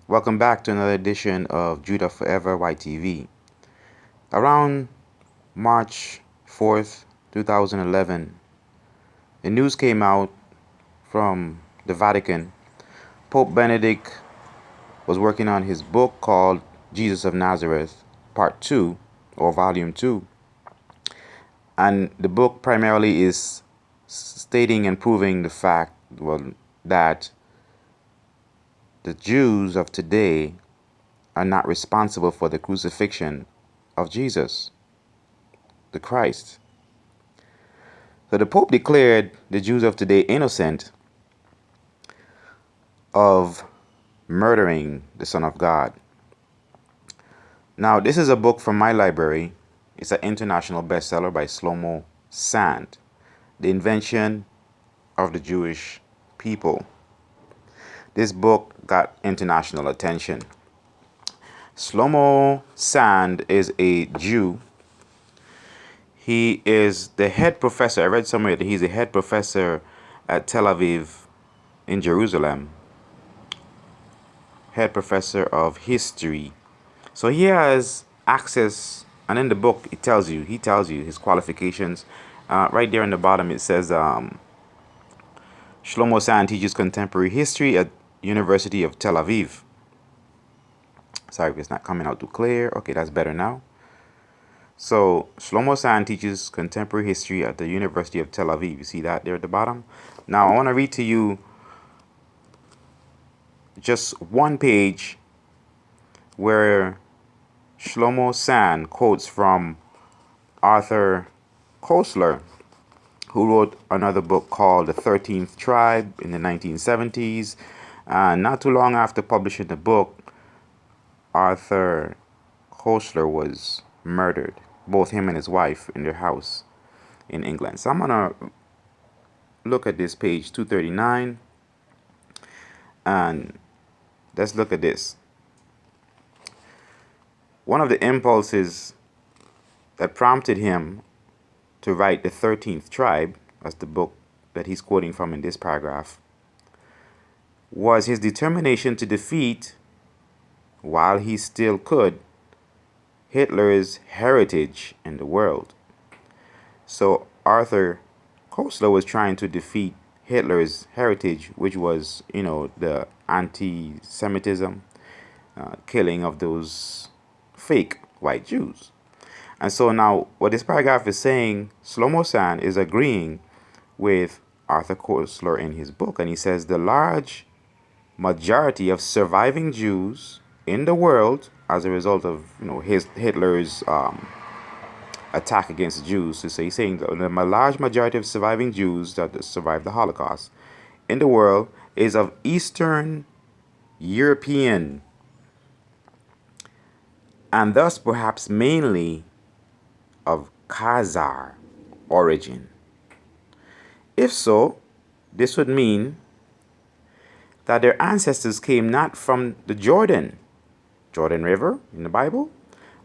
Welcome back to another edition of Judah Forever YTV. Around March 4th, 2011, the news came out from the Vatican. Pope Benedict was working on his book called Jesus of Nazareth, Part 2, or Volume 2. And the book primarily is stating and proving the fact, that the Jews of today are not responsible for the crucifixion of Jesus, the Christ. So the Pope declared the Jews of today innocent of murdering the Son of God. Now, this is a book from my library. It's an international bestseller by Shlomo Sand, The Invention of the Jewish People. This book got international attention. Shlomo Sand is a Jew. He is the head professor. I read somewhere that he's the head professor at Tel Aviv in Jerusalem. Head professor of history. So he has access, and in the book he tells you his qualifications. Right there in the bottom it says Shlomo Sand teaches contemporary history at University of Tel Aviv. Sorry if it's not coming out too clear. Okay, that's better now. So Shlomo Sand teaches contemporary history at the University of Tel Aviv. You see that there at the bottom? Now I want to read to you just one page where Shlomo Sand quotes from Arthur Koestler, who wrote another book called The 13th Tribe in the 1970s. Not too long after publishing the book, Arthur Koestler was murdered, both him and his wife, in their house in England. So I'm going to look at this page 239, and let's look at this. One of the impulses that prompted him to write The 13th Tribe, as the book that he's quoting from in this paragraph, was his determination to defeat, while he still could, Hitler's heritage in the world. So Arthur Koestler was trying to defeat Hitler's heritage, which was, the anti-Semitism, killing of those fake white Jews. And so now what this paragraph is saying, Shlomo Sand is agreeing with Arthur Koestler in his book. And he says the large majority of surviving Jews in the world, as a result of Hitler's attack against Jews. So he's saying that the large majority of surviving Jews that survived the Holocaust in the world is of Eastern European, and thus perhaps mainly of Khazar origin. If so, this would mean that their ancestors came not from the Jordan River in the Bible,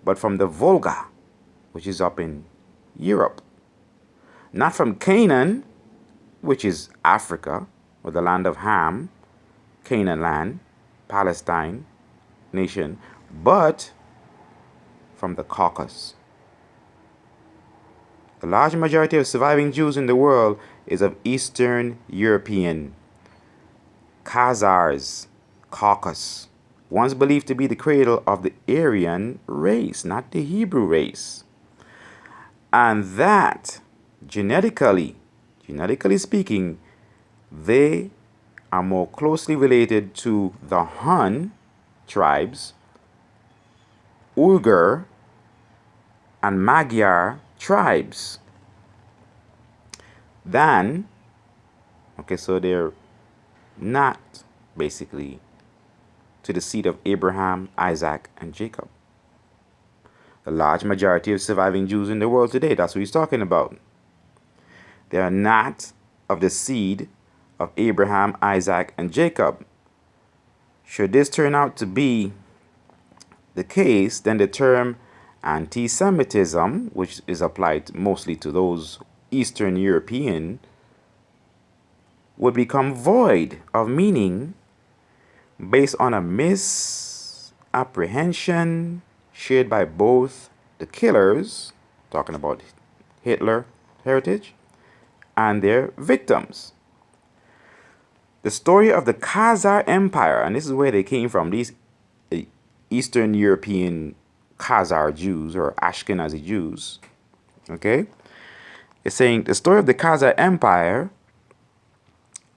but from the Volga, which is up in Europe. Not from Canaan, which is Africa, or the land of Ham, Canaan land, Palestine nation, but from the Caucasus. The large majority of surviving Jews in the world is of Eastern European, Khazars, Caucasus, once believed to be the cradle of the Aryan race, not the Hebrew race. And that, genetically speaking, they are more closely related to the Hun tribes, Uyghur, and Magyar tribes than, so they're not basically to the seed of Abraham, Isaac, and Jacob. The large majority of surviving Jews in the world today, that's what he's talking about. They are not of the seed of Abraham, Isaac, and Jacob. Should this turn out to be the case, then the term anti-Semitism, which is applied mostly to those Eastern European, would become void of meaning based on a misapprehension shared by both the killers, talking about Hitler heritage, and their victims. The story of the Khazar Empire, and this is where they came from, these Eastern European Khazar Jews or Ashkenazi Jews, okay? It's saying the story of the Khazar Empire,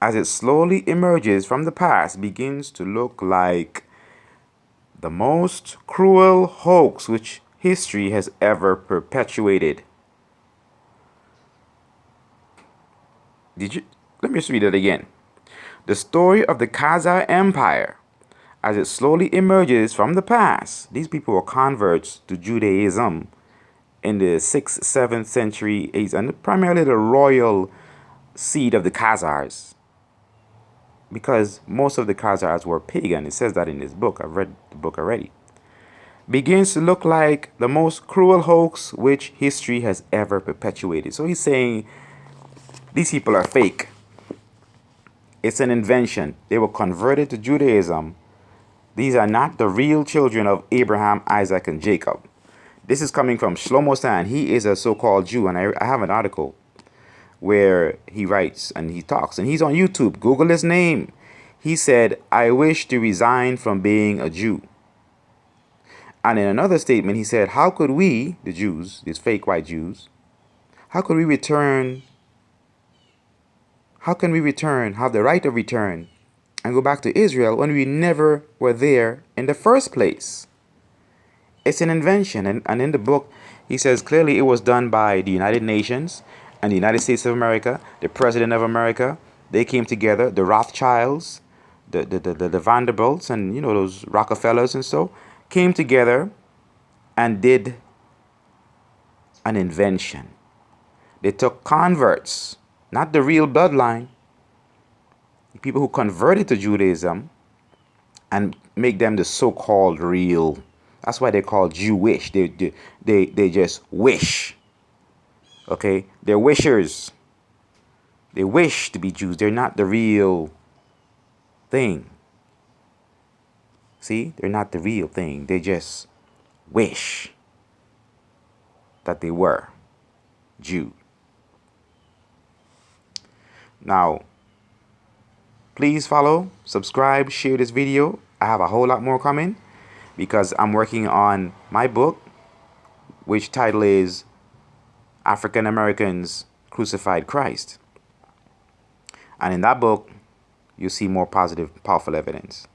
as it slowly emerges from the past, begins to look like the most cruel hoax which history has ever perpetuated. Let me just read it again. The story of the Khazar Empire, as it slowly emerges from the past. These people were converts to Judaism in the 6th, 7th century, and primarily the royal seed of the Khazars, because most of the Khazars were pagan. It says that in this book. I've read the book already. Begins to look like the most cruel hoax which history has ever perpetuated. So he's saying these people are fake. It's an invention. They were converted to Judaism. These are not the real children of Abraham, Isaac, and Jacob. This is coming from Shlomo Stan. He is a so-called Jew, and I have an article where he writes and he talks, and he's on YouTube. Google his name. He said, "I wish to resign from being a Jew." And in another statement, he said, how could we, the Jews, these fake white Jews, how can we return, have the right of return and go back to Israel when we never were there in the first place? It's an invention. And in the book, he says clearly it was done by the United Nations and the United States of America, the President of America. They came together, the Rothschilds, the Vanderbilts, and those Rockefellers and so, came together and did an invention. They took converts, not the real bloodline, people who converted to Judaism, and make them the so-called real. That's why they're called Jewish. They just wish. Okay? They're wishers. They wish to be Jews. They're not the real thing. See? They're not the real thing. They just wish that they were Jew. Now, please follow, subscribe, share this video. I have a whole lot more coming because I'm working on my book, which title is African Americans Crucified Christ. And in that book, you'll see more positive, powerful evidence.